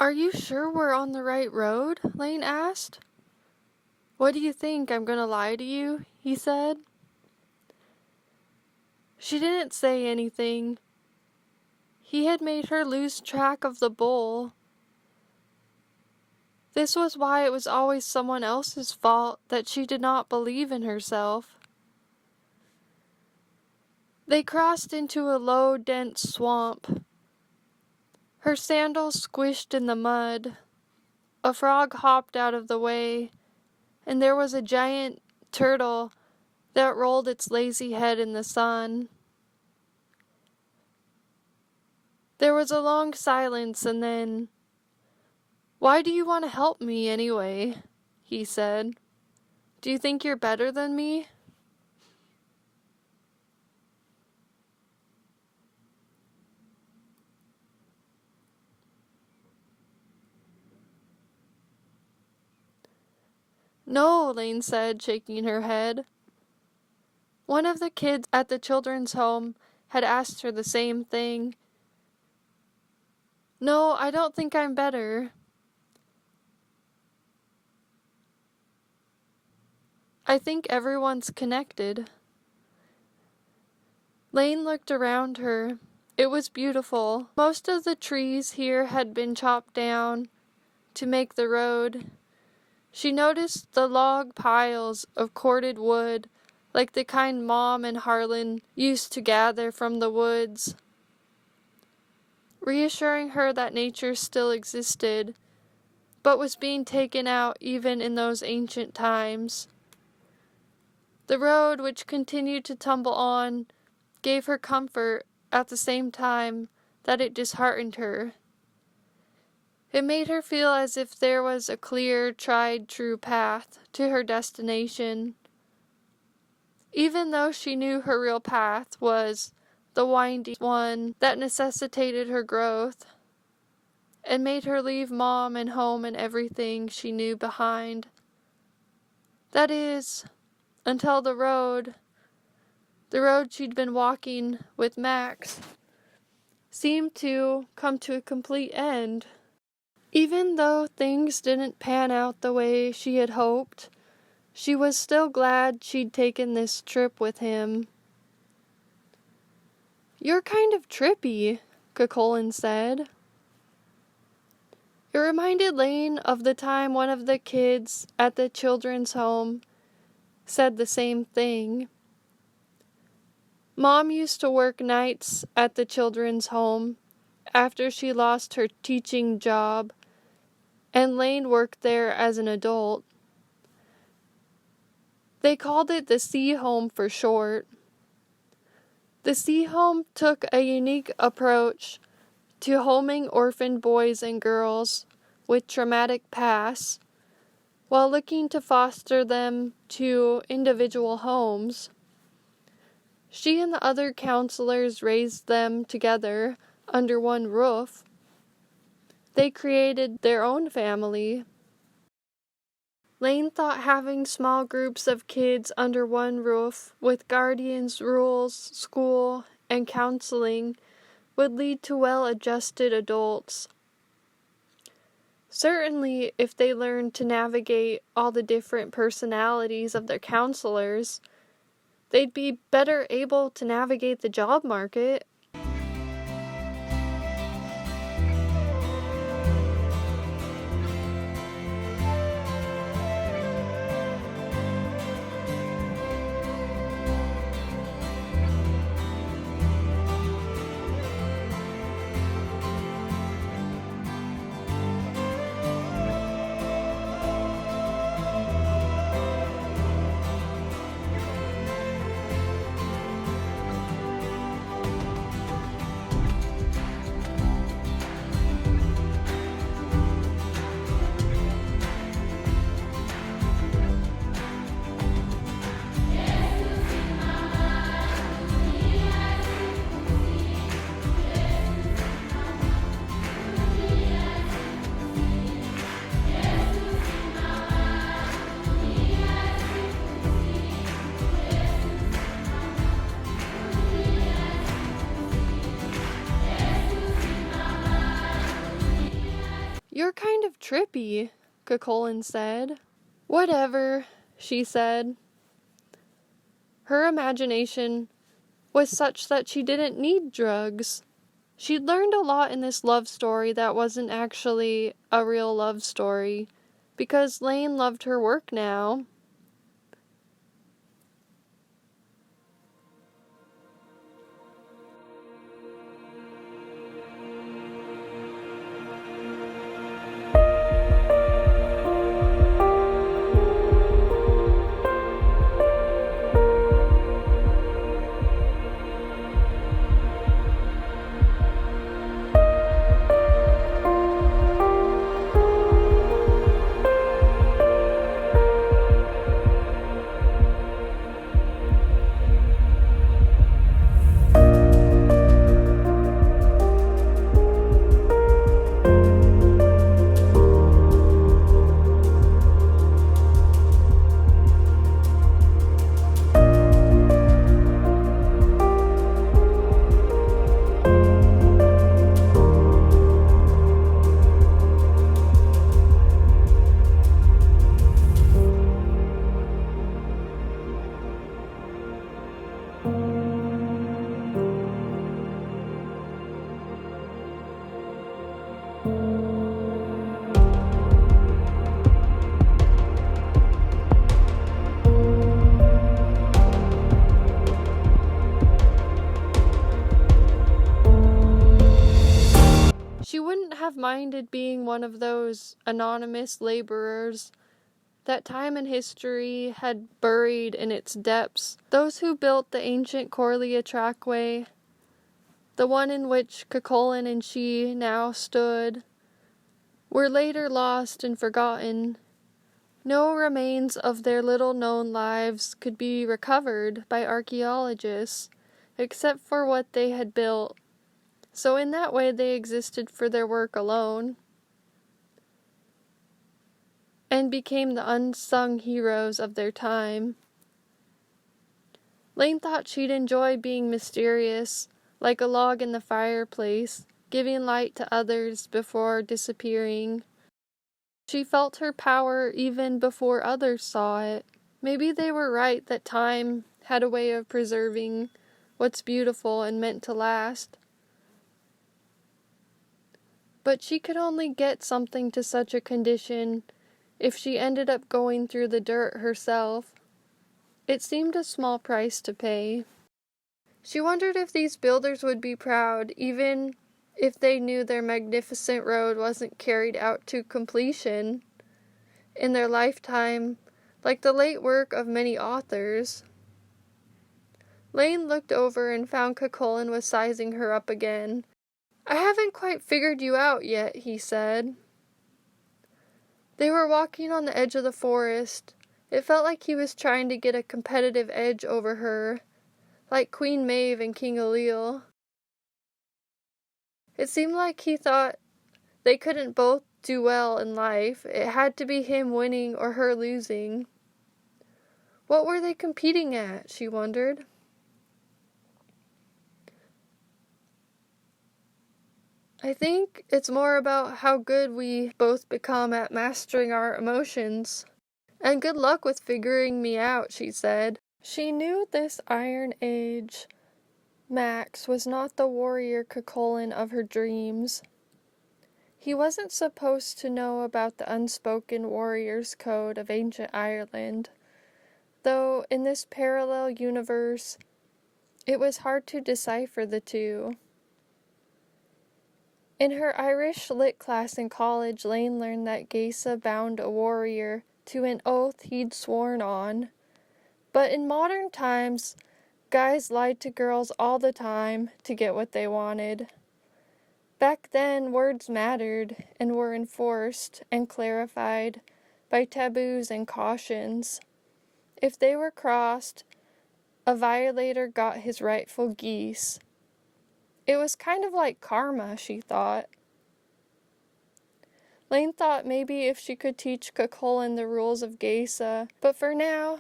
Are you sure we're on the right road? Laine asked. What do you think, I'm gonna lie to you? He said. She didn't say anything. He had made her lose track of the bull. This was why it was always someone else's fault that she did not believe in herself. They crossed into a low, dense swamp. Her sandals squished in the mud. A frog hopped out of the way, and there was a giant turtle that rolled its lazy head in the sun. There was a long silence, and then, "Why do you want to help me anyway?" he said. "Do you think you're better than me?" "No," Laine said, shaking her head. One of the kids at the children's home had asked her the same thing. "No, I don't think I'm better. I think everyone's connected." Laine looked around her. It was beautiful. Most of the trees here had been chopped down to make the road. She noticed the log piles of corded wood, like the kind Mom and Harlan used to gather from the woods, reassuring her that nature still existed, but was being taken out even in those ancient times. The road, which continued to tumble on, gave her comfort at the same time that it disheartened her. It made her feel as if there was a clear, tried-true path to her destination, even though she knew her real path was the windy one that necessitated her growth, and made her leave Mom and home and everything she knew behind. That is, until the road she'd been walking with Max, seemed to come to a complete end. Even though things didn't pan out the way she had hoped, she was still glad she'd taken this trip with him. "You're kind of trippy," Cuchulain said. It reminded Laine of the time one of the kids at the children's home said the same thing. Mom used to work nights at the children's home after she lost her teaching job, and Laine worked there as an adult. They called it the Sea Home for short. The Sea Home took a unique approach to homing orphaned boys and girls with traumatic pasts, while looking to foster them to individual homes. She and the other counselors raised them together under one roof. They created their own family. Laine thought having small groups of kids under one roof, with guardians, rules, school, and counseling, would lead to well-adjusted adults. Certainly, if they learned to navigate all the different personalities of their counselors, they'd be better able to navigate the job market. "You're kind of trippy," Cuchulain said. "Whatever," she said. Her imagination was such that she didn't need drugs. She'd learned a lot in this love story that wasn't actually a real love story, because Laine loved her work now. She wouldn't have minded being one of those anonymous laborers that time and history had buried in its depths. Those who built the ancient Corlea Trackway, the one in which Cuchulain and she now stood, were later lost and forgotten. No remains of their little-known lives could be recovered by archeologists, except for what they had built. So in that way they existed for their work alone, and became the unsung heroes of their time. Laine thought she'd enjoy being mysterious, like a log in the fireplace, giving light to others before disappearing. She felt her power even before others saw it. Maybe they were right that time had a way of preserving what's beautiful and meant to last. But she could only get something to such a condition if she ended up going through the dirt herself. It seemed a small price to pay. She wondered if these builders would be proud, even if they knew their magnificent road wasn't carried out to completion in their lifetime, like the late work of many authors. Laine looked over and found Cuchulain was sizing her up again. "I haven't quite figured you out yet," he said. They were walking on the edge of the forest. It felt like he was trying to get a competitive edge over her, like Queen Maeve and King Ailill. It seemed like he thought they couldn't both do well in life. It had to be him winning or her losing. What were they competing at, she wondered. "I think it's more about how good we both become at mastering our emotions. And good luck with figuring me out," she said. She knew this Iron Age Max was not the warrior Cuchulain of her dreams. He wasn't supposed to know about the unspoken warrior's code of ancient Ireland, though in this parallel universe it was hard to decipher the two. In her Irish lit class in college, Laine learned that Geisa bound a warrior to an oath he'd sworn on. But in modern times, guys lied to girls all the time to get what they wanted. Back then, words mattered and were enforced and clarified by taboos and cautions. If they were crossed, a violator got his rightful geese. It was kind of like karma, she thought. Laine thought maybe if she could teach Cuchulain the rules of Geisa, but for now,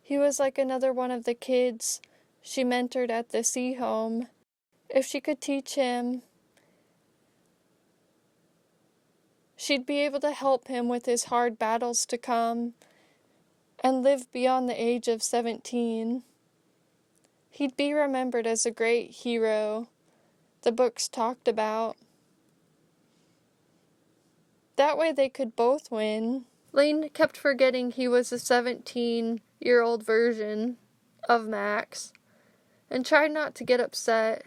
he was like another one of the kids she mentored at the sea home. If she could teach him, She'd be able to help him with his hard battles to come and live beyond the age of 17. He'd be remembered as a great hero the books talked about. That way they could both win. Laine kept forgetting he was a 17-year-old version of Max and tried not to get upset.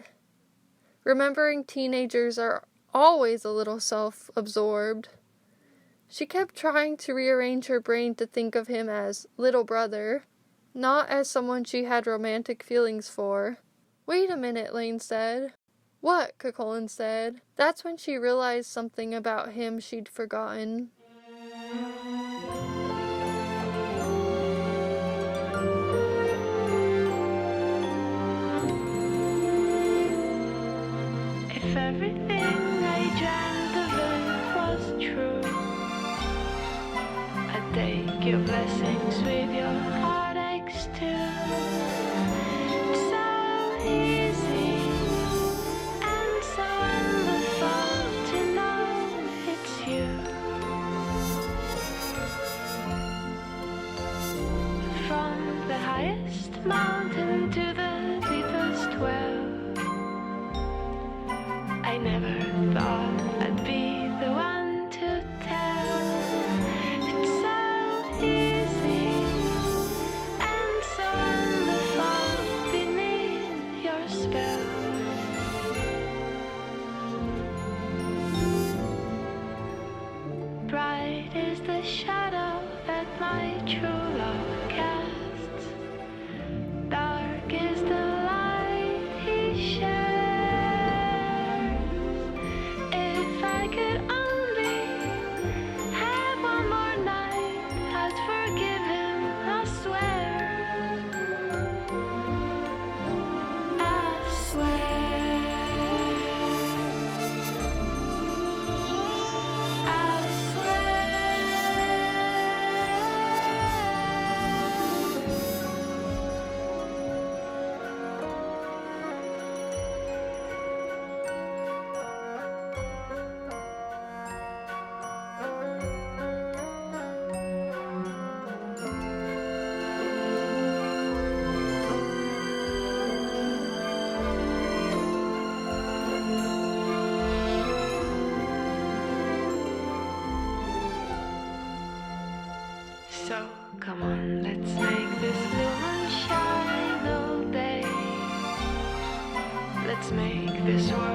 Remembering teenagers are always a little self-absorbed. She kept trying to rearrange her brain to think of him as little brother, not as someone she had romantic feelings for. "Wait a minute," Laine said. "What?" Cuchulain said. That's when she realized something about him she'd forgotten. If everything I dreamt of it was true, I'd take your blessings with your heartaches too. It's so easy and so wonderful to know it's you. From the highest mountain to the deepest well, I never thought I'd be the one to tell. It's so easy and so wonderful beneath your spell. Bright is the shadow that my true love casts. Dark is the light he shares. If I could only have one more night, I'd forgive him, I swear. I swear. I swear. So come on, let's make this blue moon shine all day. Let's make this world